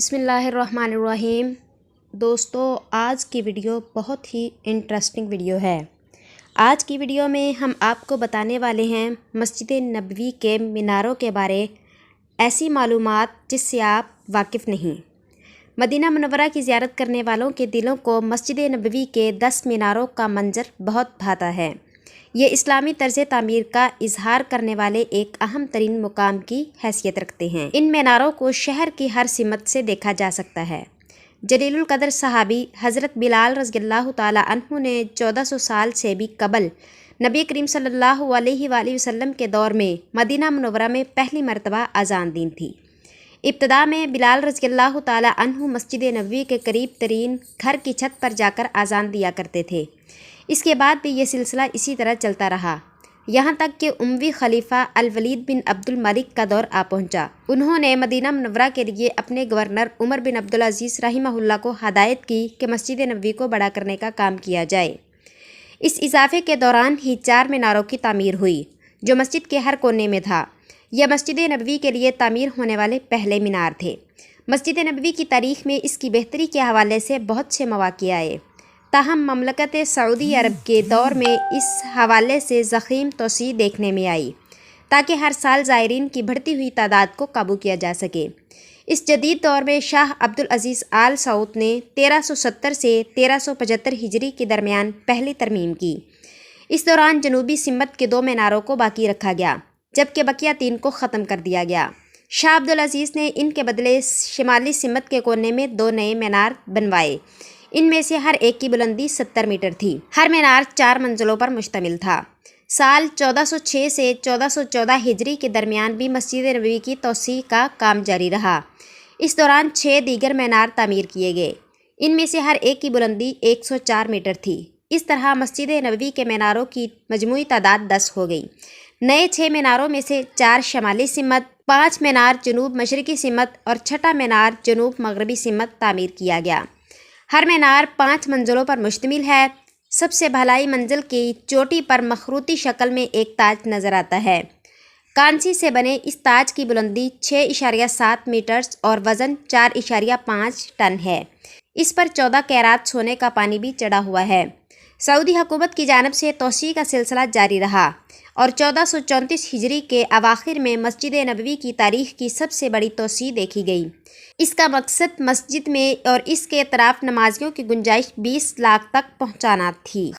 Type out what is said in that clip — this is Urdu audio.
بسم اللہ الرحمن الرحیم۔ دوستو، آج کی ویڈیو بہت ہی انٹرسٹنگ ویڈیو ہے۔ آج کی ویڈیو میں ہم آپ کو بتانے والے ہیں مسجد نبوی کے میناروں کے بارے ایسی معلومات جس سے آپ واقف نہیں۔ مدینہ منورہ کی زیارت کرنے والوں کے دلوں کو مسجد نبوی کے 10 میناروں کا منظر بہت بھاتا ہے۔ یہ اسلامی طرز تعمیر کا اظہار کرنے والے ایک اہم ترین مقام کی حیثیت رکھتے ہیں۔ ان میناروں کو شہر کی ہر سمت سے دیکھا جا سکتا ہے۔ جلیل القدر صحابی حضرت بلال رضی اللہ تعالی عنہ نے 1400 سال سے بھی قبل نبی کریم صلی اللہ علیہ وآلہ وسلم کے دور میں مدینہ منورہ میں پہلی مرتبہ اذان دی تھی۔ ابتدا میں بلال رضی اللہ تعالی عنہ مسجد نبوی کے قریب ترین گھر کی چھت پر جا کر اذان دیا کرتے تھے۔ اس کے بعد بھی یہ سلسلہ اسی طرح چلتا رہا، یہاں تک کہ اموی خلیفہ الولید بن عبد الملک کا دور آ پہنچا۔ انہوں نے مدینہ منورہ کے لیے اپنے گورنر عمر بن عبدالعزیز رحمہ اللہ کو ہدایت کی کہ مسجد نبوی کو بڑا کرنے کا کام کیا جائے۔ اس اضافے کے دوران ہی 4 میناروں کی تعمیر ہوئی جو مسجد کے ہر کونے میں تھا۔ یہ مسجد نبوی کے لیے تعمیر ہونے والے پہلے مینار تھے۔ مسجد نبوی کی تاریخ میں اس کی بہتری کے حوالے سے بہت سے مواقع آئے، تاہم مملکت سعودی عرب کے دور میں اس حوالے سے ضخیم توسیع دیکھنے میں آئی تاکہ ہر سال زائرین کی بڑھتی ہوئی تعداد کو قابو کیا جا سکے۔ اس جدید دور میں شاہ عبدالعزیز آل سعود نے 1370 سے 1375 ہجری کے درمیان پہلی ترمیم کی۔ اس دوران جنوبی سمت کے 2 میناروں کو باقی رکھا گیا جبکہ بقیہ 3 کو ختم کر دیا گیا۔ شاہ عبدالعزیز نے ان کے بدلے شمالی سمت کے کونے میں 2 نئے مینار بنوائے۔ ان میں سے ہر ایک کی بلندی 70 میٹر تھی۔ ہر مینار 4 منزلوں پر مشتمل تھا۔ سال 1406 سے 1414 ہجری کے درمیان بھی مسجد نبوی کی توسیع کا کام جاری رہا۔ اس دوران 6 دیگر مینار تعمیر کیے گئے۔ ان میں سے ہر ایک کی بلندی 104 میٹر تھی۔ اس طرح مسجد نبوی کے میناروں کی مجموعی تعداد 10 ہو گئی۔ نئے 6 میناروں میں سے 4 شمالی سمت، 5 مینار جنوب مشرقی سمت اور 6واں مینار جنوب مغربی سمت تعمیر کیا گیا۔ ہر مینار 5 منزلوں پر مشتمل ہے۔ سب سے بھلائی منزل کی چوٹی پر مخروطی شکل میں ایک تاج نظر آتا ہے۔ کانسی سے بنے اس تاج کی بلندی 6.7 میٹر اور وزن 4.5 ٹن ہے۔ اس پر 14 کیرات سونے کا پانی بھی چڑھا ہوا ہے۔ سعودی حکومت کی جانب سے توسیع کا سلسلہ جاری رہا اور 1434 ہجری کے اواخر میں مسجد نبوی کی تاریخ کی سب سے بڑی توسیع دیکھی گئی۔ اس کا مقصد مسجد میں اور اس کے اطراف نمازیوں کی گنجائش 20 لاکھ تک پہنچانا تھی۔